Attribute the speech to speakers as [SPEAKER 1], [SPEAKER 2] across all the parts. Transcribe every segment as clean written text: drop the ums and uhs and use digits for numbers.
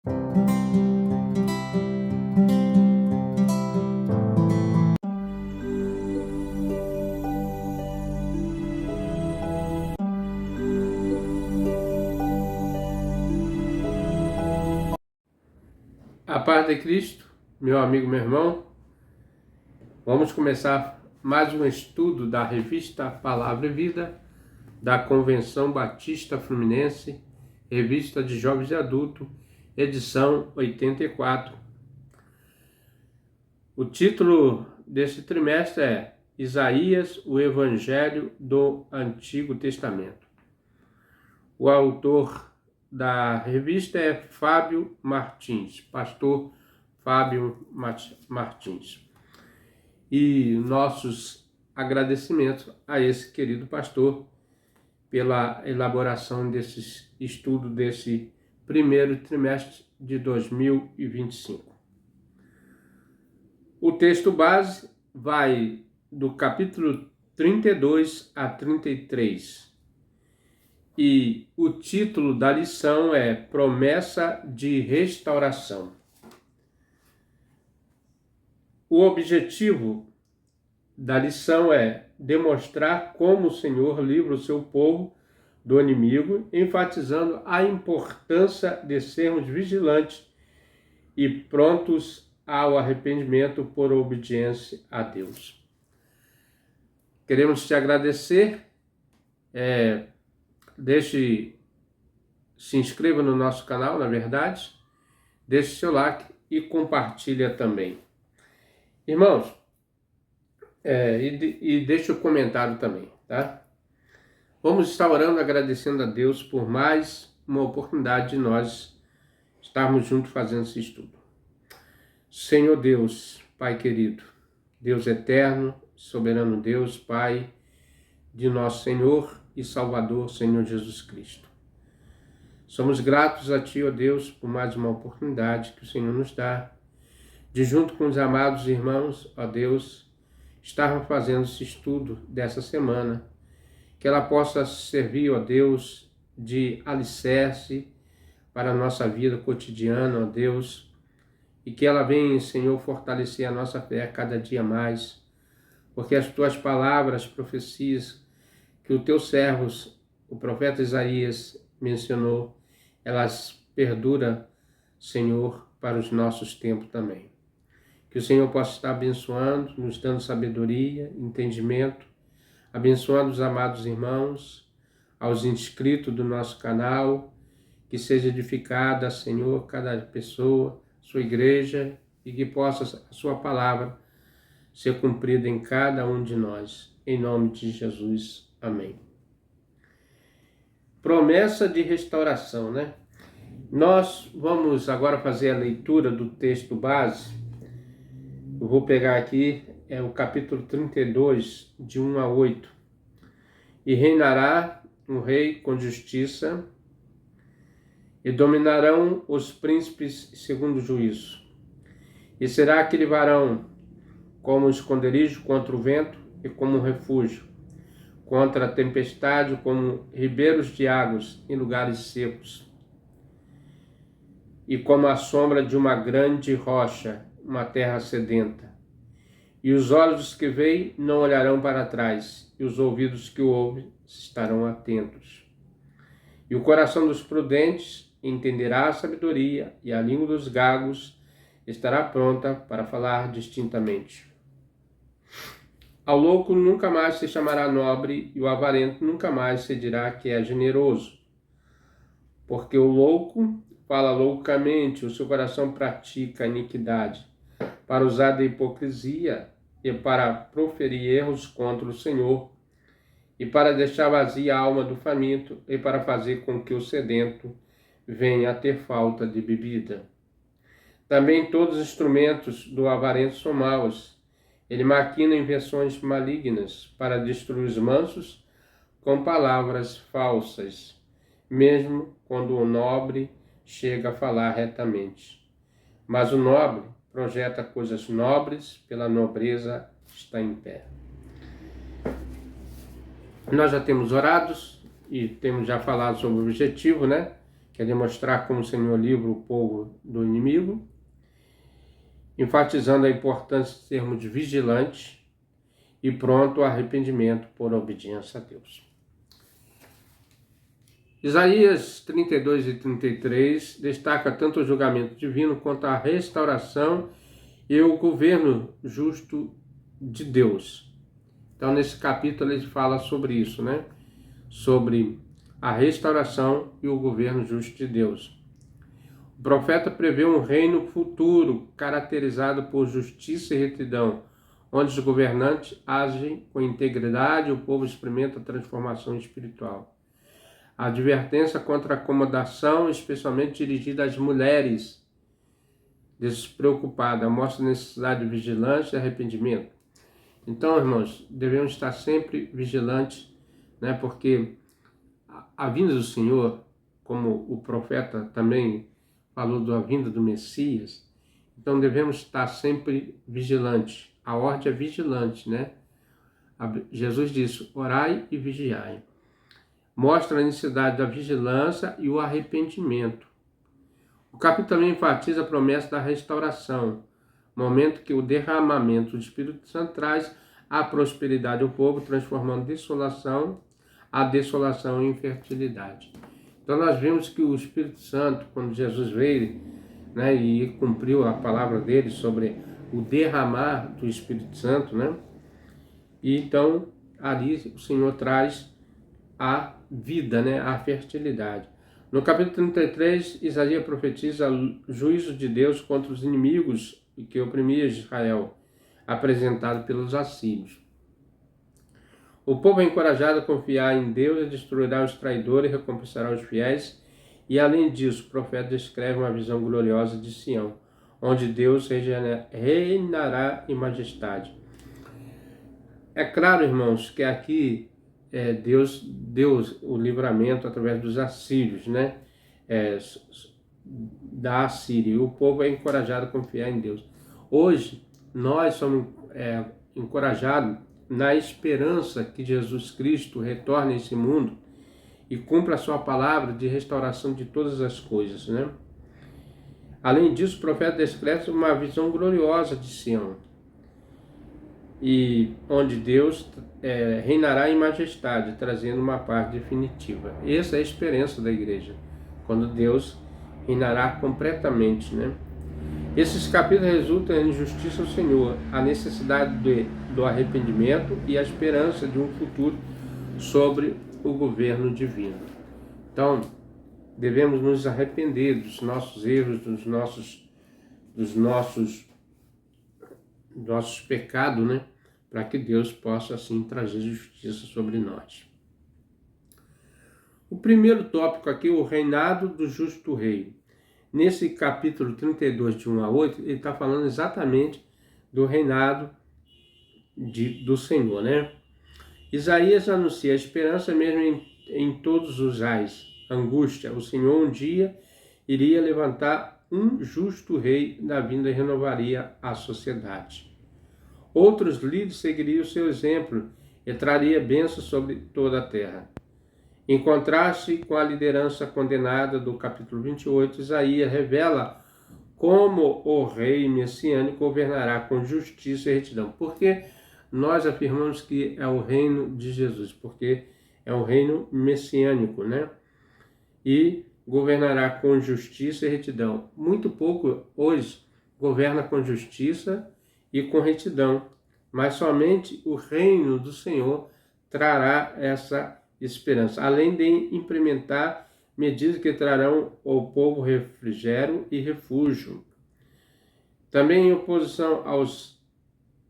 [SPEAKER 1] A paz de Cristo, meu amigo, meu irmão. Vamos começar mais um estudo da revista Palavra e Vida, da Convenção Batista Fluminense, revista de jovens e adultos, edição 84. O título desse trimestre é Isaías, o Evangelho do Antigo Testamento. O autor da revista é Fábio Martins, pastor Fábio Martins. E nossos agradecimentos a esse querido pastor pela elaboração desse estudo desse primeiro trimestre de 2025. O texto base vai do capítulo 32 a 33. E o título da lição é Promessa de Restauração. O objetivo da lição é demonstrar como o Senhor livra o seu povo do inimigo, enfatizando a importância de sermos vigilantes e prontos ao arrependimento por obediência a Deus. Queremos te agradecer. Se inscreva no nosso canal, na verdade, deixe seu like e compartilha também. Irmãos, deixe o comentário também, tá? Vamos estar orando, agradecendo a Deus por mais uma oportunidade de nós estarmos juntos fazendo esse estudo. Senhor Deus, Pai querido, Deus eterno, soberano Deus, Pai de nosso Senhor e Salvador, Senhor Jesus Cristo. Somos gratos a Ti, ó Deus, por mais uma oportunidade que o Senhor nos dá, de junto com os amados irmãos, ó Deus, estarmos fazendo esse estudo dessa semana, que ela possa servir, ó Deus, de alicerce para a nossa vida cotidiana, ó Deus, e que ela venha, Senhor, fortalecer a nossa fé cada dia mais, porque as Tuas palavras, profecias, que o Teu servos, o profeta Isaías, mencionou, elas perduram, Senhor, para os nossos tempos também. Que o Senhor possa estar abençoando, nos dando sabedoria, entendimento, abençoando os amados irmãos, aos inscritos do nosso canal, que seja edificada, Senhor, cada pessoa, sua igreja, e que possa a sua palavra ser cumprida em cada um de nós. Em nome de Jesus. Amém. Promessa de restauração, né? Nós vamos agora fazer a leitura do texto base. Eu vou pegar aqui, o capítulo 32, de 1 a 8. E reinará um rei com justiça, e dominarão os príncipes segundo o juízo. E será aquele varão como um esconderijo contra o vento e como um refúgio contra a tempestade, como ribeiros de águas em lugares secos, e como a sombra de uma grande rocha, uma terra sedenta. E os olhos dos que veem não olharão para trás, e os ouvidos que o ouvem estarão atentos. E o coração dos prudentes entenderá a sabedoria, e a língua dos gagos estará pronta para falar distintamente. Ao louco nunca mais se chamará nobre, e o avarento nunca mais se dirá que é generoso. Porque o louco fala loucamente, o seu coração pratica a iniquidade, para usar da hipocrisia e para proferir erros contra o Senhor, e para deixar vazia a alma do faminto, e para fazer com que o sedento venha a ter falta de bebida. Também todos os instrumentos do avarento são maus. Ele maquina invenções malignas para destruir os mansos com palavras falsas, mesmo quando o nobre chega a falar retamente. Mas o nobre projeta coisas nobres, pela nobreza está em pé. Nós já temos orados e temos já falado sobre o objetivo, né? que é demonstrar como o Senhor livra o povo do inimigo, enfatizando a importância de sermos vigilantes e pronto ao arrependimento por obediência a Deus. Isaías 32 e 33 destaca tanto o julgamento divino quanto a restauração e o governo justo de Deus. Então, nesse capítulo, ele fala sobre isso, né? Sobre a restauração e o governo justo de Deus. O profeta prevê um reino futuro caracterizado por justiça e retidão, onde os governantes agem com integridade e o povo experimenta a transformação espiritual. A advertência contra a acomodação, especialmente dirigida às mulheres despreocupadas, mostra a necessidade de vigilância e arrependimento. Então, irmãos, devemos estar sempre vigilantes, né? Porque a vinda do Senhor, como o profeta também falou da vinda do Messias, então devemos estar sempre vigilantes. A ordem é vigilante, né? Jesus disse, orai e vigiai. Mostra a necessidade da vigilância e o arrependimento. O capítulo também enfatiza a promessa da restauração, momento que o derramamento do Espírito Santo traz a prosperidade ao povo, transformando a desolação em fertilidade. Então nós vemos que o Espírito Santo, quando Jesus veio, né, e cumpriu a palavra dele sobre o derramar do Espírito Santo, né, e então ali o Senhor traz a vida, né, a fertilidade. No capítulo 33, Isaías profetiza o juízo de Deus contra os inimigos que oprimiam Israel, apresentado pelos assírios. O povo é encorajado a confiar em Deus e destruirá os traidores e recompensará os fiéis. E além disso, o profeta descreve uma visão gloriosa de Sião, onde Deus reinará em majestade. É claro, irmãos, que aqui Deus deu o livramento através dos assírios, né? Da Assíria. E o povo é encorajado a confiar em Deus. Hoje, nós somos encorajados na esperança que Jesus Cristo retorne a esse mundo e cumpra a sua palavra de restauração de todas as coisas, né? Além disso, o profeta descreve uma visão gloriosa de Sião, e onde Deus reinará em majestade, trazendo uma paz definitiva. Essa é a esperança da igreja, quando Deus reinará completamente, né? Esses capítulos resultam em justiça ao Senhor, a necessidade do arrependimento e a esperança de um futuro sobre o governo divino. Então, devemos nos arrepender dos nossos erros, dos nossos pecados, né? Para que Deus possa, assim, trazer justiça sobre nós. O primeiro tópico aqui é o reinado do justo rei. Nesse capítulo 32, de 1 a 8, ele está falando exatamente do reinado do Senhor, né? Isaías anuncia a esperança mesmo em todos os ais, angústia. O Senhor um dia iria levantar um justo rei na vinda e renovaria a sociedade. Outros líderes seguiriam o seu exemplo e traria bênção sobre toda a terra. Em contraste com a liderança condenada do capítulo 28, Isaías revela como o rei messiânico governará com justiça e retidão. Porque nós afirmamos que é o reino de Jesus, porque é um reino messiânico, né? E governará com justiça e retidão. Muito pouco hoje governa com justiça e com retidão, mas somente o reino do Senhor trará essa esperança, além de implementar medidas que trarão ao povo refrigério e refúgio. Também em oposição aos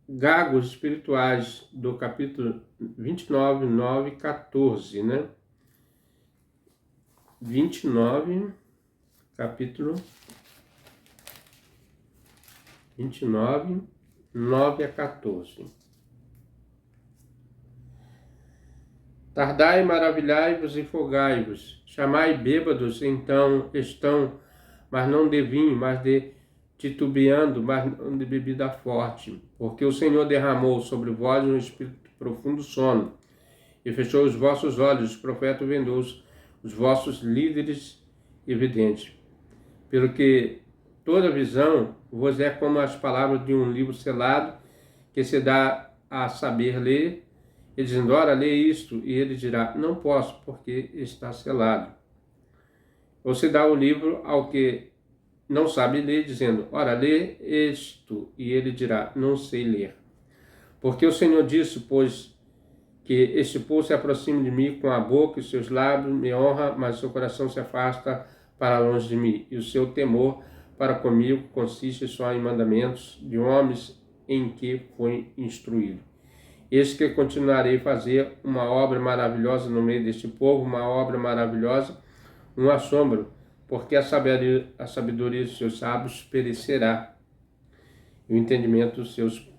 [SPEAKER 1] gagos espirituais do capítulo 29, 9 e 14, né? 29, capítulo 29, 9 a 14. Tardai, maravilhai-vos e folgai-vos, chamai bêbados, então estão, mas não de vinho, mas de titubeando, mas não de bebida forte, porque o Senhor derramou sobre vós um espírito de profundo sono, e fechou os vossos olhos, os profetas vendou os vossos líderes evidente. Pelo que toda visão vos é como as palavras de um livro selado, que se dá a saber ler, e dizendo, ora, lê isto, e ele dirá, não posso, porque está selado. Ou se dá o livro ao que não sabe ler, dizendo, ora, lê isto, e ele dirá, não sei ler. Porque o Senhor disse, pois, que este povo se aproxime de mim com a boca e seus lábios me honra, mas seu coração se afasta para longe de mim. E o seu temor para comigo consiste só em mandamentos de homens em que foi instruído. Eis que continuarei a fazer uma obra maravilhosa no meio deste povo, uma obra maravilhosa, um assombro, porque a sabedoria dos seus sábios perecerá, e o entendimento dos seus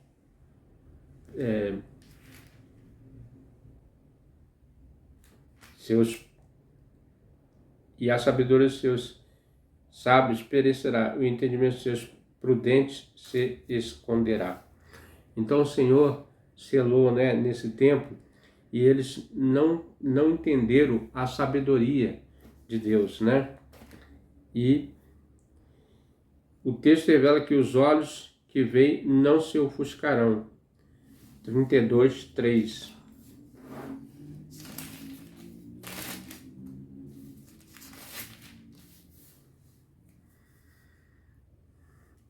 [SPEAKER 1] e a sabedoria dos seus sábios perecerá, o entendimento dos seus prudentes se esconderá. Então o Senhor selou, né, nesse tempo, e eles não entenderam a sabedoria de Deus, né? E o texto revela que os olhos que veem não se ofuscarão. 32, 3.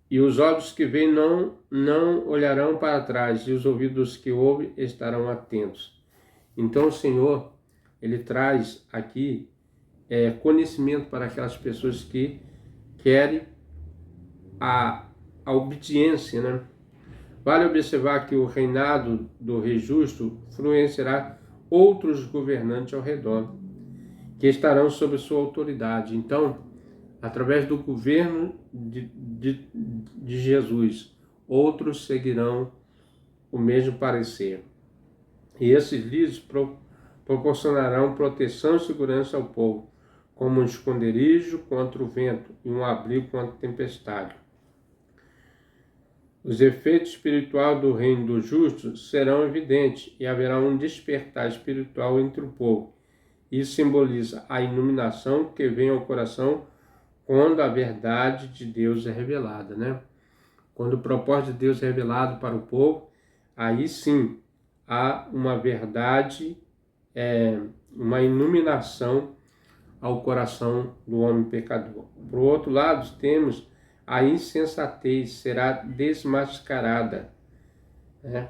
[SPEAKER 1] E os olhos que veem não olharão para trás, e os ouvidos que ouvem estarão atentos. Então o Senhor, Ele traz aqui conhecimento para aquelas pessoas que querem a obediência, né? Vale observar que o reinado do rei justo influenciará outros governantes ao redor, que estarão sob sua autoridade. Então, através do governo de Jesus, outros seguirão o mesmo parecer. E esses líderes proporcionarão proteção e segurança ao povo, como um esconderijo contra o vento e um abrigo contra a tempestade. Os efeitos espirituais do reino do justo serão evidentes e haverá um despertar espiritual entre o povo. Isso simboliza a iluminação que vem ao coração quando a verdade de Deus é revelada, né? Quando o propósito de Deus é revelado para o povo, aí sim há uma verdade, uma iluminação ao coração do homem pecador. Por outro lado, temos a insensatez será desmascarada, né?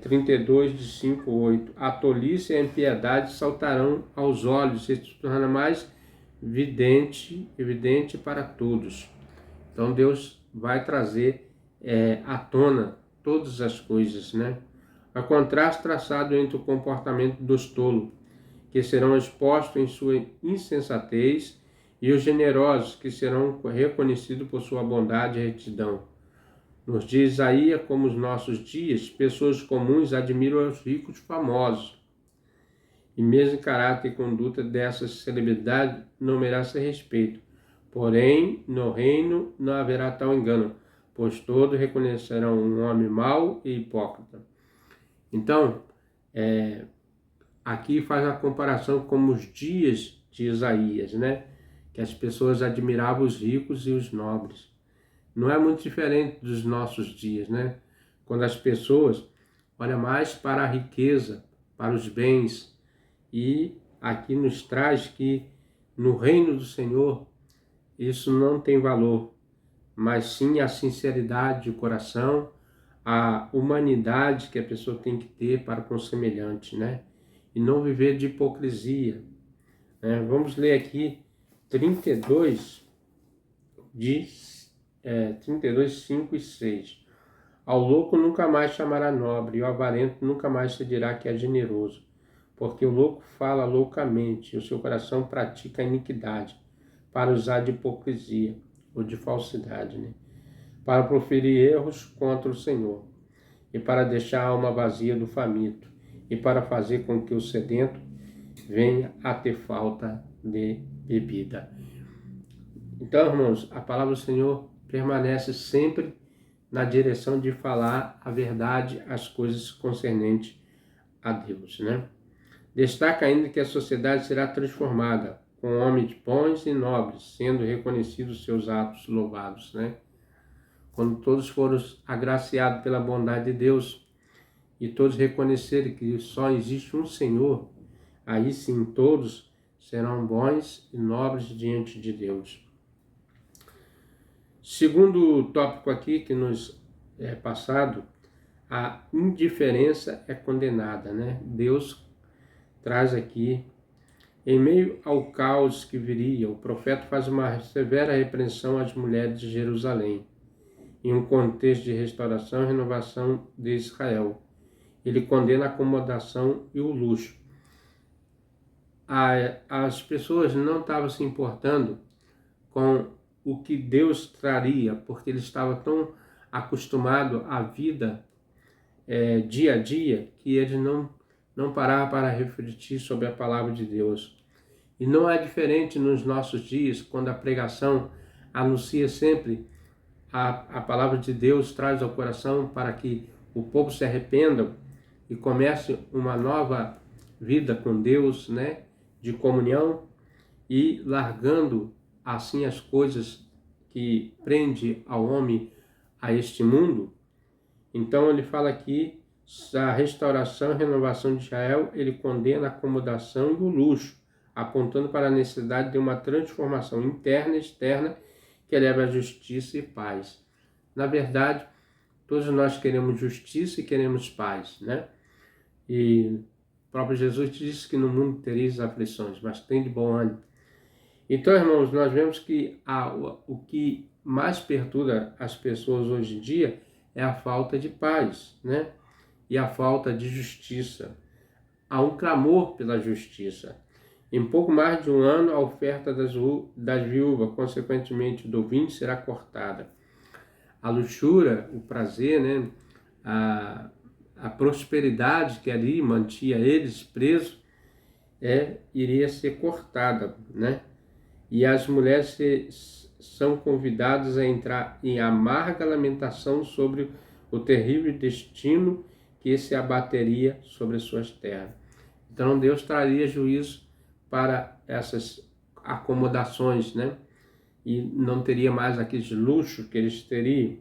[SPEAKER 1] 32, de 5, 8. A tolice e a impiedade saltarão aos olhos e se tornará mais evidente para todos. Então Deus vai trazer à tona todas as coisas, né? Há contraste traçado entre o comportamento dos tolos, que serão expostos em sua insensatez, e os generosos, que serão reconhecidos por sua bondade e retidão. Nos dias Isaías, como os nossos dias, pessoas comuns admiram os ricos famosos, e mesmo em caráter e conduta dessas celebridades não merece respeito. Porém, no reino não haverá tal engano, pois todos reconhecerão um homem mau e hipócrita. Então, aqui faz a comparação com os dias de Isaías, né? Que as pessoas admiravam os ricos e os nobres. Não é muito diferente dos nossos dias, né? Quando as pessoas olham mais para a riqueza, para os bens, e aqui nos traz que no reino do Senhor isso não tem valor, mas sim a sinceridade do coração, a humanidade que a pessoa tem que ter para com o semelhante, né? E não viver de hipocrisia, né? Vamos ler aqui 32, 5 e 6. Ao louco nunca mais chamará nobre, e o avarento nunca mais se dirá que é generoso, porque o louco fala loucamente, e o seu coração pratica a iniquidade, para usar de hipocrisia, ou de falsidade, né? Para proferir erros contra o Senhor, e para deixar a alma vazia do faminto, e para fazer com que o sedento venha a ter falta de bebida. Então, irmãos, a palavra do Senhor permanece sempre na direção de falar a verdade, as coisas concernentes a Deus, né? Destaca ainda que a sociedade será transformada com homens bons e nobres, sendo reconhecidos seus atos louvados, né? Quando todos foram agraciados pela bondade de Deus e todos reconhecerem que só existe um Senhor, aí sim todos serão bons e nobres diante de Deus. Segundo tópico aqui que nos é passado, a indiferença é condenada, né? Deus traz aqui, em meio ao caos que viria, o profeta faz uma severa repreensão às mulheres de Jerusalém, em um contexto de restauração e renovação de Israel. Ele condena a acomodação e o luxo. As pessoas não estavam se importando com o que Deus traria, porque eles estavam tão acostumados à vida dia a dia, que eles não paravam para refletir sobre a palavra de Deus. E não é diferente nos nossos dias, quando a pregação anuncia sempre a palavra de Deus, traz ao coração para que o povo se arrependa e comece uma nova vida com Deus, né, de comunhão, e largando assim as coisas que prende ao homem a este mundo. Então ele fala aqui a restauração e renovação de Israel, ele condena a acomodação e o luxo, apontando para a necessidade de uma transformação interna e externa que leve à justiça e paz. Na verdade, todos nós queremos justiça e queremos paz, né? E o próprio Jesus disse que no mundo tereis aflições, mas tem de bom ânimo. Então, irmãos, nós vemos que o que mais perturba as pessoas hoje em dia é a falta de paz, né? E a falta de justiça. Há um clamor pela justiça. Em pouco mais de um ano, a oferta das viúvas, consequentemente do vinho, será cortada. A luxúria, o prazer, né? A prosperidade que ali mantinha eles presos, iria ser cortada, né? E as mulheres são convidadas a entrar em amarga lamentação sobre o terrível destino que se abateria sobre as suas terras. Então Deus traria juízo para essas acomodações, né? E não teria mais aqueles luxos que eles teriam.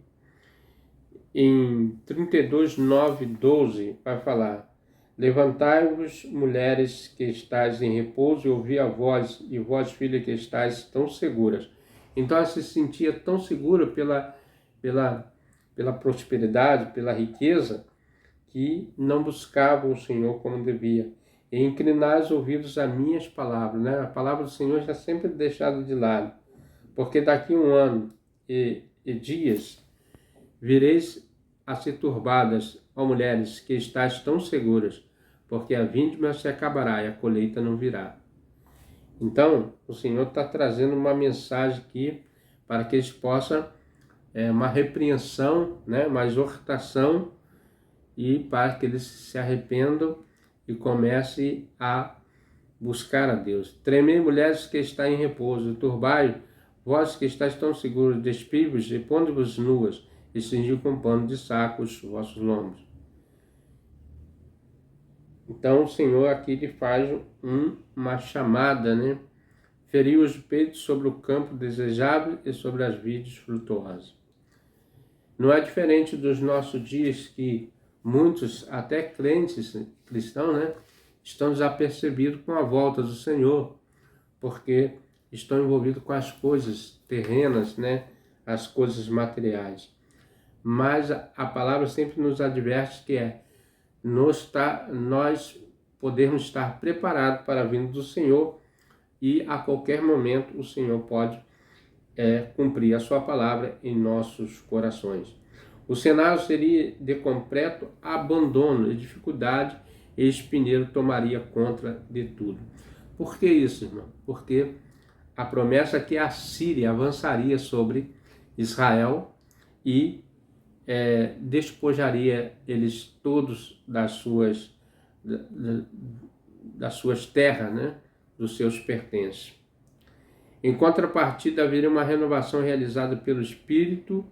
[SPEAKER 1] Em 32, 9, 12, vai falar: levantai-vos, mulheres que estáis em repouso, e ouvi a voz, e vós, filha, que estáis tão seguras. Então ela se sentia tão segura pela prosperidade, pela riqueza, que não buscava o Senhor como devia. E inclinai os ouvidos a minhas palavras, né? A palavra do Senhor está sempre deixada de lado, porque daqui um ano e dias vireis a ser turbadas, ó mulheres, que estáis tão seguras, porque a vindima se acabará e a colheita não virá. Então, o Senhor está trazendo uma mensagem aqui para que eles possam, uma repreensão, né, uma exortação, e para que eles se arrependam e comecem a buscar a Deus. Tremei, mulheres que estáis em repouso, turbai, vós que estáis tão seguros, despivos e pondo-vos nuas, e cingiu com pano de saco os vossos lombos. Então o Senhor aqui lhe faz uma chamada, né? Feriu os peitos sobre o campo desejável e sobre as vides frutuosas. Não é diferente dos nossos dias, que muitos, até crentes cristãos, né, estão desapercebidos com a volta do Senhor, porque estão envolvidos com as coisas terrenas, né, as coisas materiais. Mas a palavra sempre nos adverte que nós podemos estar preparados para a vinda do Senhor, e a qualquer momento o Senhor pode cumprir a sua palavra em nossos corações. O cenário seria de completo abandono e dificuldade, e espinheiro tomaria conta de tudo. Por que isso, irmão? Porque a promessa é que a Síria avançaria sobre Israel e despojaria eles todos das suas terras, né? Dos seus pertences. Em contrapartida, haveria uma renovação realizada pelo Espírito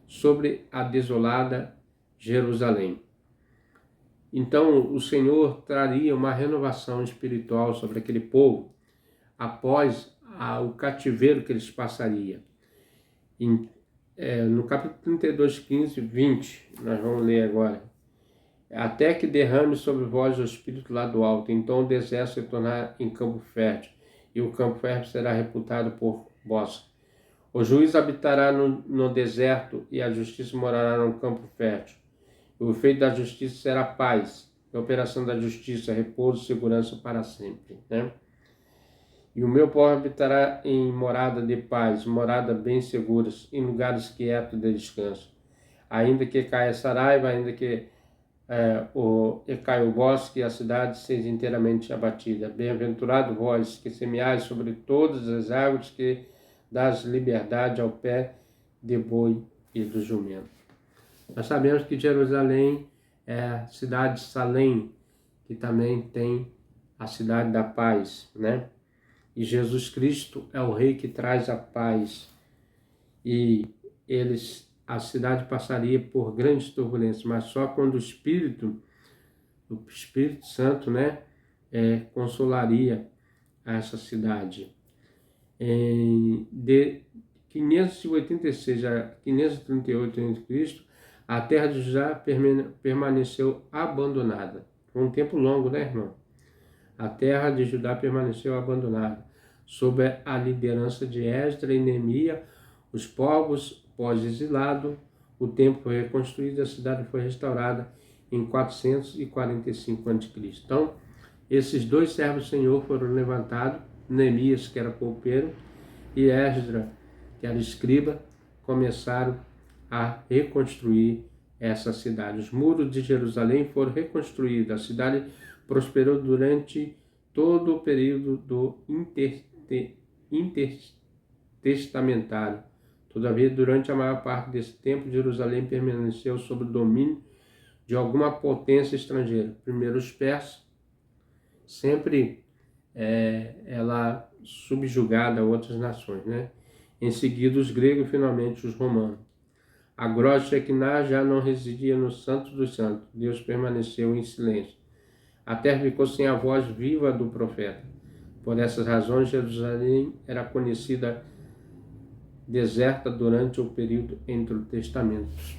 [SPEAKER 1] sobre a desolada Jerusalém. Então, o Senhor traria uma renovação espiritual sobre aquele povo, após o cativeiro que eles passariam. No capítulo 32, 15, 20, nós vamos ler agora. Até que derrame sobre vós o Espírito lá do alto, então o deserto se tornará em campo fértil, e o campo fértil será reputado por bosque. O juiz habitará no deserto, e a justiça morará no campo fértil. O efeito da justiça será paz, a operação da justiça, repouso e segurança para sempre, né? E o meu povo habitará em morada de paz, morada bem seguras, em lugares quietos de descanso. Ainda que caia Saraiva, ainda que caia o bosque, e a cidade seja inteiramente abatida. Bem-aventurado vós que semeais sobre todas as árvores, que dás liberdade ao pé de boi e do jumento. Nós sabemos que Jerusalém é a cidade de Salém, que também tem a cidade da paz, né? E Jesus Cristo é o Rei que traz a paz. E a cidade passaria por grandes turbulências, mas só quando o Espírito Santo, né, consolaria essa cidade. De 586 a 538 a.C., a terra de Judá permaneceu abandonada. Foi um tempo longo, né, irmão? A terra de Judá permaneceu abandonada. Sob a liderança de Esdras e Neemias, os povos pós-exilado, o templo foi reconstruído, a cidade foi restaurada em 445 a.C. Então, esses dois servos do Senhor foram levantados, Neemias, que era copeiro, e Esdras, que era escriba, começaram a reconstruir essa cidade. Os muros de Jerusalém foram reconstruídos, a cidade prosperou durante todo o período do intertestamentário. Todavia, durante a maior parte desse tempo, Jerusalém permaneceu sob o domínio de alguma potência estrangeira. Primeiro os persas, sempre ela subjugada a outras nações, né? Em seguida os gregos e finalmente os romanos. A glória de Shekinah já não residia no Santo dos Santos. Deus permaneceu em silêncio. A terra ficou sem a voz viva do profeta. Por essas razões, Jerusalém era conhecida deserta durante o período entre os testamentos.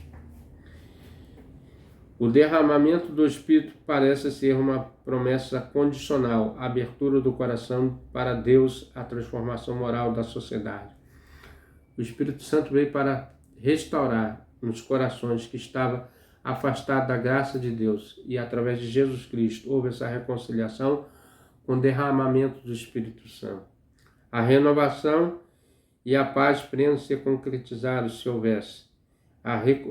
[SPEAKER 1] O derramamento do Espírito parece ser uma promessa condicional, a abertura do coração para Deus, a transformação moral da sociedade. O Espírito Santo veio para restaurar nos corações que estavam afastados da graça de Deus, e através de Jesus Cristo houve essa reconciliação com o derramamento do Espírito Santo. A renovação e a paz precisam ser concretizados se houvesse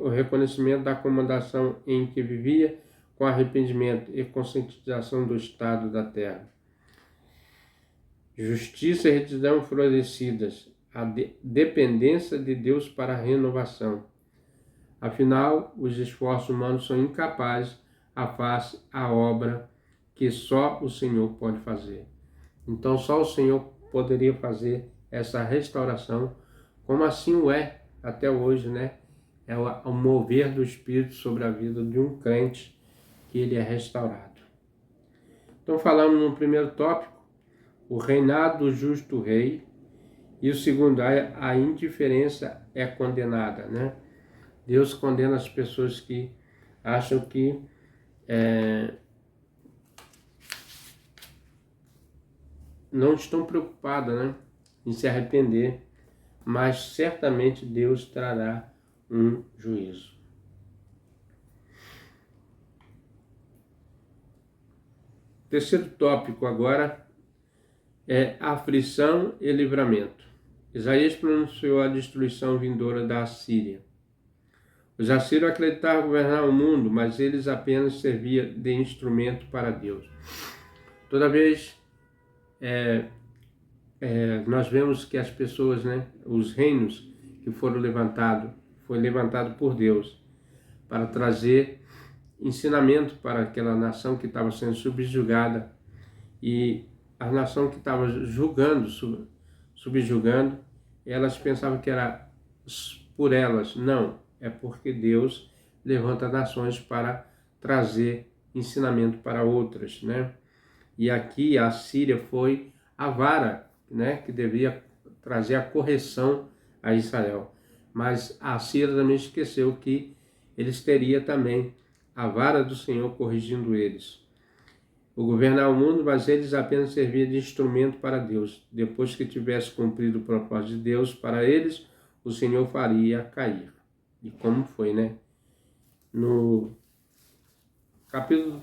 [SPEAKER 1] o reconhecimento da acomodação em que vivia, com arrependimento e conscientização do estado da terra. Justiça e retidão florescidas, a dependência de Deus para a renovação. Afinal, os esforços humanos são incapazes a face a obra que só o Senhor pode fazer. Então, só o Senhor poderia fazer essa restauração, como assim o é até hoje, né? É o mover do Espírito sobre a vida de um crente, que ele é restaurado. Então, falamos no primeiro tópico, o reinado do justo rei, e o segundo, a indiferença é condenada, né? Deus condena as pessoas que acham que não estão preocupadas, né, em se arrepender, mas certamente Deus trará um juízo. Terceiro tópico agora é aflição e livramento. Isaías pronunciou a destruição vindoura da Assíria. Os assírios acreditavam governar o mundo, mas eles apenas serviam de instrumento para Deus. Toda vez nós vemos que as pessoas, né, os reinos que foram levantados, foi levantado por Deus para trazer ensinamento para aquela nação que estava sendo subjugada, e a nação que estava subjugando, elas pensavam que era por elas. Não, é porque Deus levanta nações para trazer ensinamento para outras, né? E aqui a Síria foi a vara né, que devia trazer a correção a Israel. Mas a Síria também esqueceu que eles teriam também a vara do Senhor corrigindo eles. O governar o mundo, mas eles apenas serviam de instrumento para Deus. Depois que tivesse cumprido o propósito de Deus para eles, o Senhor faria cair. E como foi, né? No capítulo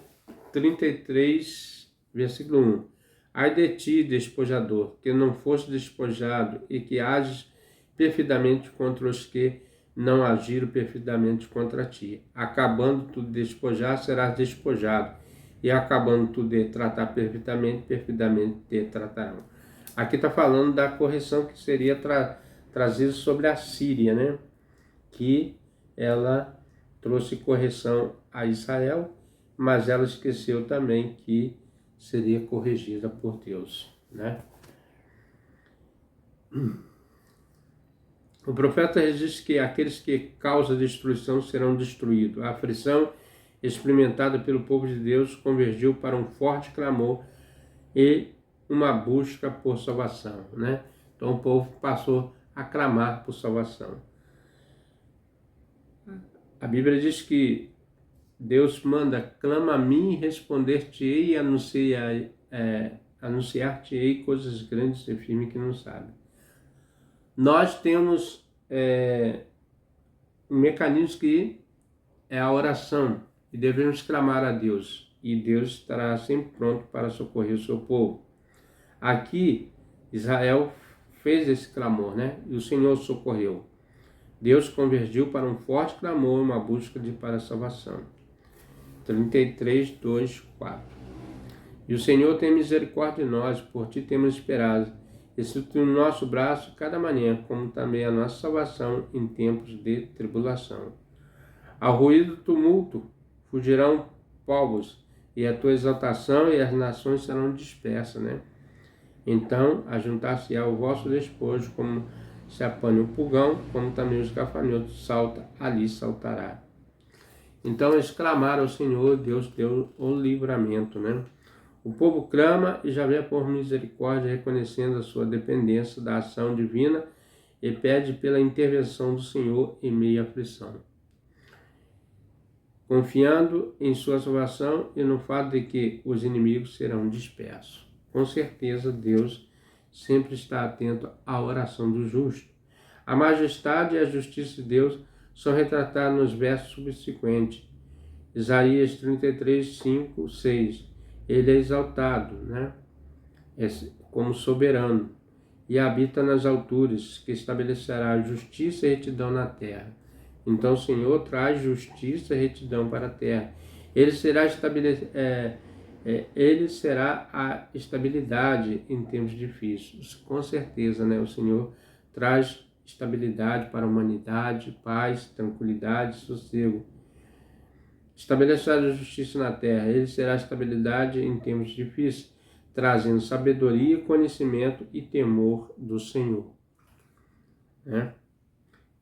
[SPEAKER 1] 33, versículo 1. Ai de ti, despojador, que não foste despojado e que ages perfeitamente contra os que não agiram perfeitamente contra ti. Acabando tu de despojar, serás despojado. E acabando tu de tratar perfeitamente, perfeitamente te tratarão. Aqui está falando da correção que seria trazida sobre a Síria, né? Que ela trouxe correção a Israel, mas ela esqueceu também que seria corrigida por Deus, né? O profeta registra que aqueles que causam destruição serão destruídos. A aflição experimentada pelo povo de Deus convergiu para um forte clamor e uma busca por salvação, né? Então o povo passou a clamar por salvação. A Bíblia diz que Deus manda, clama a mim, responder-te-ei e anunciar-te-ei coisas grandes e firmes que não sabe. Nós temos um mecanismo que é a oração e devemos clamar a Deus e Deus estará sempre pronto para socorrer o seu povo. Aqui Israel fez esse clamor, né? E o Senhor socorreu. Deus convergiu para um forte clamor, uma busca para a salvação. 33, 2, 4. E o Senhor tem misericórdia de nós, por ti temos esperado. Institui no nosso braço cada manhã, como também a nossa salvação em tempos de tribulação. Ao ruído do tumulto fugirão povos, e a tua exaltação e as nações serão dispersas, né? Então, ajuntar-se-á o vosso despojo, como se apane o pulgão, como também os gafanhotos salta, ali saltará. Então eles clamaram ao Senhor, Deus deu o livramento, né? O povo clama e já vê por misericórdia, reconhecendo a sua dependência da ação divina e pede pela intervenção do Senhor em meio à aflição. Confiando em sua salvação e no fato de que os inimigos serão dispersos. Com certeza Deus sempre está atento à oração do justo. A majestade e a justiça de Deus são retratados nos versos subsequentes. Isaías 33, 5, 6. Ele é exaltado, né? Como soberano, e habita nas alturas, que estabelecerá justiça e retidão na terra. Então o Senhor traz justiça e retidão para a terra. Ele será a estabilidade em tempos difíceis. Com certeza, né? O Senhor traz estabilidade para a humanidade, paz, tranquilidade, sossego. Estabelecerá a justiça na terra. Ele será a estabilidade em tempos difíceis, trazendo sabedoria, conhecimento e temor do Senhor, né?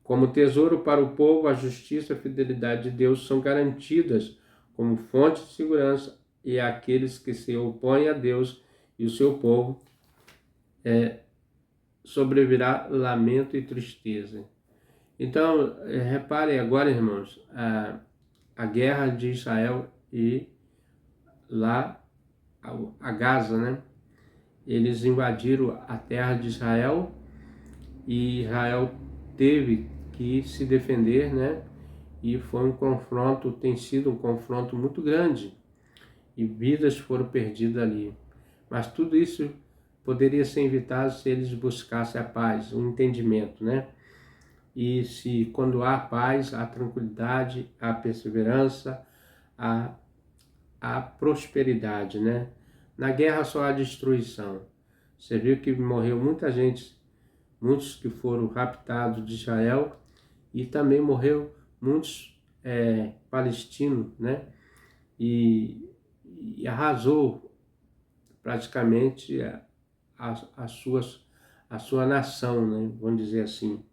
[SPEAKER 1] Como tesouro para o povo, a justiça e a fidelidade de Deus são garantidas como fonte de segurança, e aqueles que se opõem a Deus e o seu povo sobrevirá lamento e tristeza. Então, reparem agora, irmãos, a guerra de Israel e lá a Gaza, né? Eles invadiram a terra de Israel e Israel teve que se defender, né? E foi tem sido um confronto muito grande e vidas foram perdidas ali. Mas tudo isso poderia ser evitado se eles buscassem a paz, o entendimento, né? E se quando há paz, há tranquilidade, há perseverança, há prosperidade, né? Na guerra só há destruição. Você viu que morreu muita gente, muitos que foram raptados de Israel, e também morreu muitos palestinos, né? E arrasou praticamente a sua nação, né? Vamos dizer assim.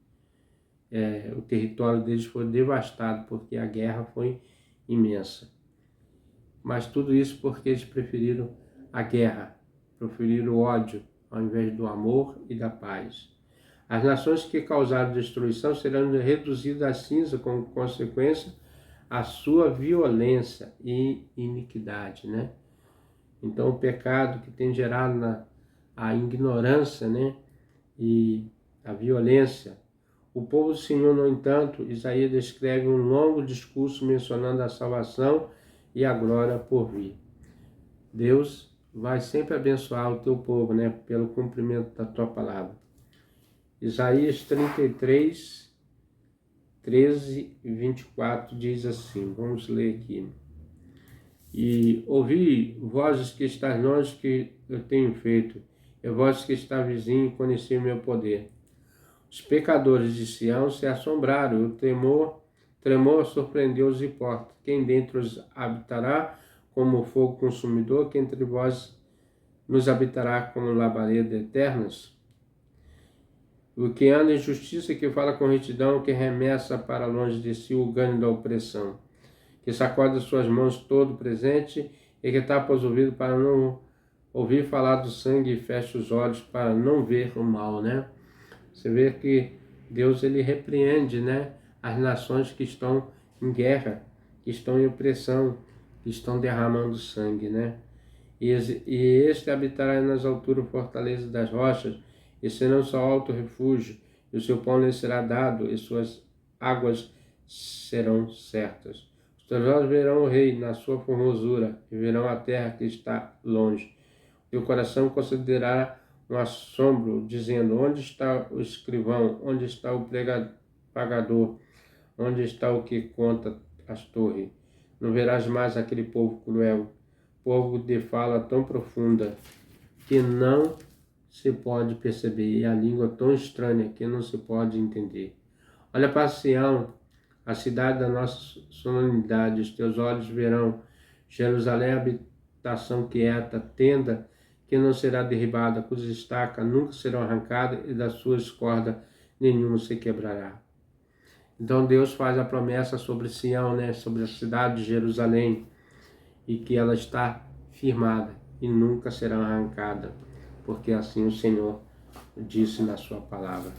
[SPEAKER 1] O território deles foi devastado porque a guerra foi imensa. Mas tudo isso porque eles preferiram a guerra, preferiram o ódio ao invés do amor e da paz. As nações que causaram destruição serão reduzidas a cinza como consequência a sua violência e iniquidade, né? Então o pecado que tem gerado a ignorância, né? E a violência. O povo do Senhor, no entanto, Isaías descreve um longo discurso mencionando a salvação e a glória por vir. Deus vai sempre abençoar o teu povo, né? Pelo cumprimento da tua palavra. Isaías 33, 13 e 24 diz assim, vamos ler aqui. E ouvi vozes que estás longe que eu tenho feito, e vozes que está vizinho, conheci o meu poder. Os pecadores de Sião se assombraram, o tremor surpreendeu os hipócritas. Quem dentre os habitará como fogo consumidor, que entre vós nos habitará como labaredas eternas? O que anda em justiça, que fala com retidão, que remessa para longe de si o ganho da opressão, que sacode as suas mãos todo presente e que tapa os ouvidos para não ouvir falar do sangue e fecha os olhos para não ver o mal, né? Você vê que Deus ele repreende, né, as nações que estão em guerra, que estão em opressão, que estão derramando sangue, né? E este habitará nas alturas fortaleza das rochas, e serão seu alto refúgio, e o seu pão lhe será dado, e suas águas serão certas. Os teus olhos verão o rei na sua formosura, e verão a terra que está longe. Teu coração considerará um assombro, dizendo, onde está o escrivão, onde está o pagador, onde está o que conta as torres? Não verás mais aquele povo cruel, povo de fala tão profunda, que não se pode perceber, e a língua tão estranha que não se pode entender. Olha para Sião, a cidade da nossa solenidade, os teus olhos verão Jerusalém, habitação quieta, tenda que não será derribada, cujas estacas nunca serão arrancadas e das suas cordas nenhuma se quebrará. Então Deus faz a promessa sobre Sião, né, sobre a cidade de Jerusalém, e que ela está firmada e nunca será arrancada, porque assim o Senhor disse na sua palavra.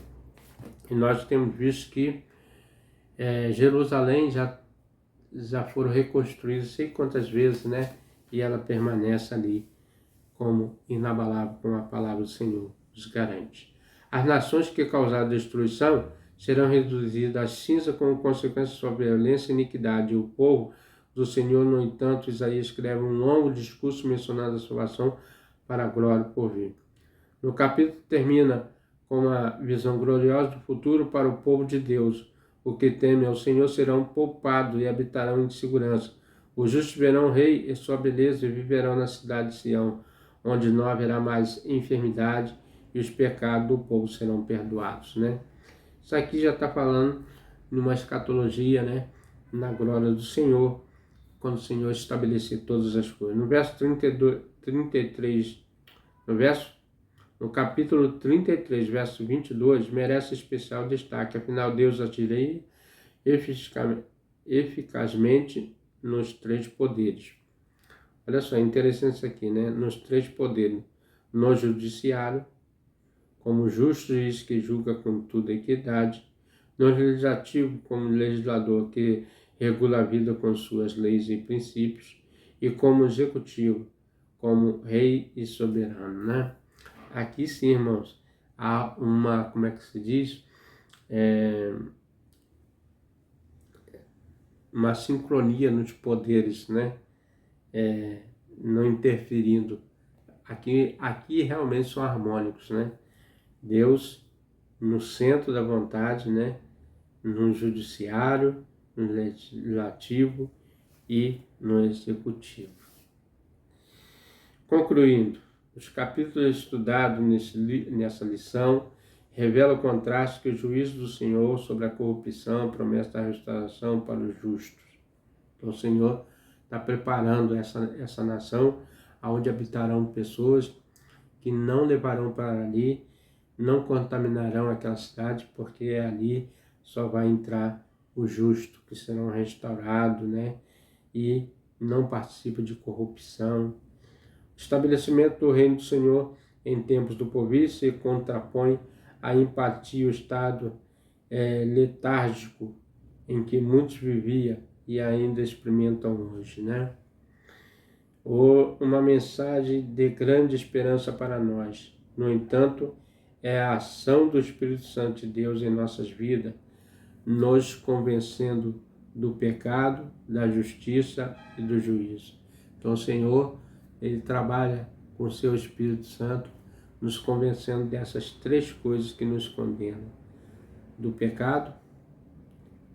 [SPEAKER 1] E nós temos visto que Jerusalém já foram reconstruídas sei quantas vezes, né? E ela permanece ali como inabalável, como a palavra do Senhor nos garante. As nações que causaram destruição serão reduzidas a cinza como consequência da sua violência e iniquidade. E o povo do Senhor, no entanto, Isaías escreve um longo discurso mencionando a salvação para a glória por vir. No capítulo termina com uma visão gloriosa do futuro para o povo de Deus. O que teme ao Senhor serão poupados e habitarão em segurança. Os justos verão o rei e sua beleza e viverão na cidade de Sião, onde não haverá mais enfermidade e os pecados do povo serão perdoados, né? Isso aqui já está falando numa escatologia, né? Na glória do Senhor, quando o Senhor estabelecer todas as coisas. No verso 33, no capítulo 33, verso 22, merece especial destaque. Afinal, Deus atirei eficazmente nos três poderes. Olha só, é interessante isso aqui, né? Nos três poderes. No judiciário, como justo juiz que julga com toda equidade. No legislativo, como legislador que regula a vida com suas leis e princípios. E como executivo, como rei e soberano, né? Aqui sim, irmãos, há uma, como é que se diz? Uma sincronia nos poderes, né? Não interferindo. Aqui realmente são harmônicos, né? Deus no centro da vontade, né? No judiciário, no legislativo e no executivo. Concluindo, os capítulos estudados nessa lição revelam o contraste que o juízo do Senhor sobre a corrupção, a promessa da restauração para os justos. Então, o Senhor está preparando essa nação, onde habitarão pessoas que não levarão para ali, não contaminarão aquela cidade, porque ali só vai entrar o justo, que serão restaurados, né? E não participa de corrupção. O estabelecimento do reino do Senhor em tempos do porvir se contrapõe à empatia, o estado letárgico em que muitos viviam e ainda experimentam hoje, né? Uma mensagem de grande esperança para nós. No entanto, é a ação do Espírito Santo de Deus em nossas vidas, nos convencendo do pecado, da justiça e do juízo. Então o Senhor, Ele trabalha com o seu Espírito Santo, nos convencendo dessas três coisas que nos condenam: do pecado,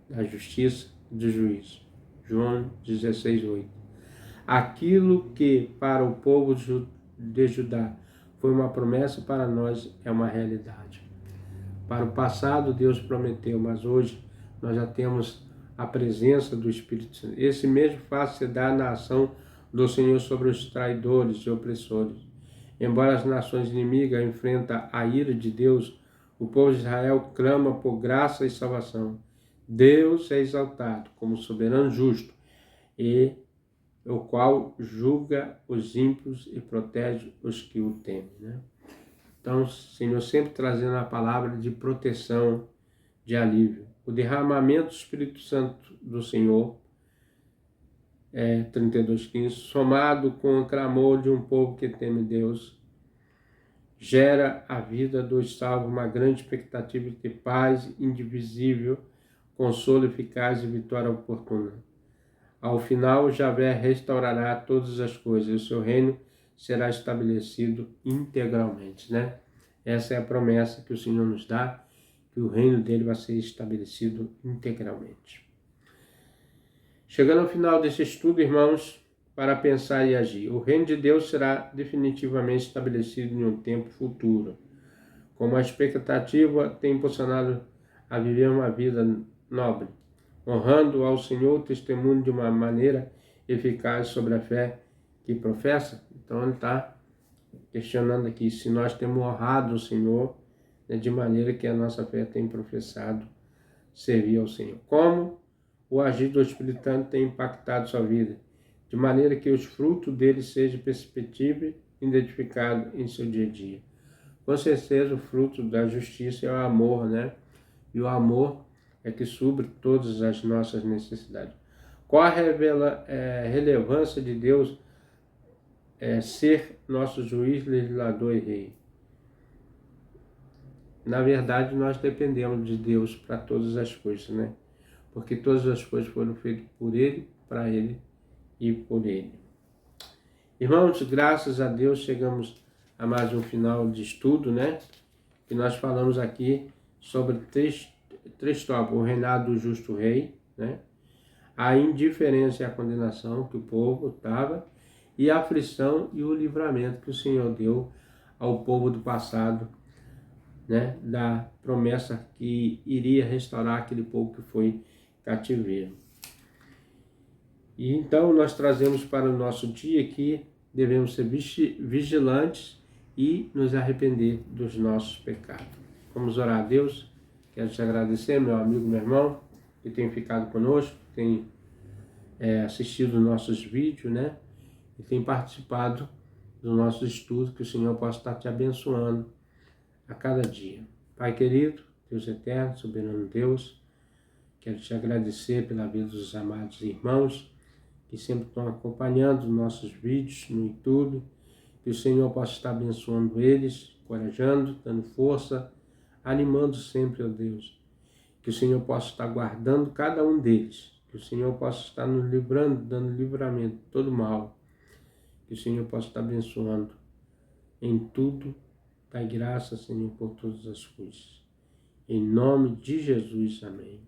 [SPEAKER 1] da justiça e do juízo. João 16:8. Aquilo que para o povo de Judá foi uma promessa, para nós é uma realidade. Para o passado Deus prometeu, mas hoje nós já temos a presença do Espírito Santo. Esse mesmo faz se dar na ação do Senhor sobre os traidores e opressores. Embora as nações inimigas enfrentem a ira de Deus, o povo de Israel clama por graça e salvação. Deus é exaltado como soberano justo, e o qual julga os ímpios e protege os que o temem, né? Então, o Senhor sempre trazendo a palavra de proteção, de alívio. O derramamento do Espírito Santo do Senhor, 32:15, somado com o clamor de um povo que teme Deus, gera a vida dos salvos uma grande expectativa de paz indivisível, consolo eficaz e vitória oportuna. Ao final, Javé restaurará todas as coisas e o seu reino será estabelecido integralmente, né? Essa é a promessa que o Senhor nos dá, que o reino dele vai ser estabelecido integralmente. Chegando ao final desse estudo, irmãos, para pensar e agir, o reino de Deus será definitivamente estabelecido em um tempo futuro. Como a expectativa tem impulsionado a viver uma vida nobre, honrando ao Senhor o testemunho de uma maneira eficaz sobre a fé que professa. Então ele está questionando aqui se nós temos honrado o Senhor, né, de maneira que a nossa fé tem professado servir ao Senhor. Como o agir do Espírito Santo tem impactado sua vida, de maneira que os frutos dele sejam perceptíveis e identificados em seu dia a dia. Com certeza o fruto da justiça é o amor, né? E o amor é que supre todas as nossas necessidades. Qual a relevância de Deus ser nosso juiz, legislador e rei? Na verdade, nós dependemos de Deus para todas as coisas, né? Porque todas as coisas foram feitas por Ele, para Ele e por Ele. Irmãos, graças a Deus chegamos a mais um final de estudo, né? Que nós falamos aqui sobre três tópicos: o reinado do justo rei, né? A indiferença e a condenação que o povo estava, e a aflição e o livramento que o Senhor deu ao povo do passado, né? Da promessa que iria restaurar aquele povo que foi cativeiro. E então nós trazemos para o nosso dia que devemos ser vigilantes e nos arrepender dos nossos pecados. Vamos orar a Deus. Quero te agradecer, meu amigo, meu irmão, que tem ficado conosco, tem assistido nossos vídeos, né? E tem participado do nosso estudo, que o Senhor possa estar te abençoando a cada dia. Pai querido, Deus eterno, soberano Deus, quero te agradecer pela vida dos amados irmãos que sempre estão acompanhando nossos vídeos no YouTube, que o Senhor possa estar abençoando eles, encorajando, dando força, animando sempre, ó Deus. Que o Senhor possa estar guardando cada um deles, que o Senhor possa estar nos livrando, dando livramento de todo mal, que o Senhor possa estar abençoando em tudo. Dai graça, Senhor, por todas as coisas. Em nome de Jesus, amém.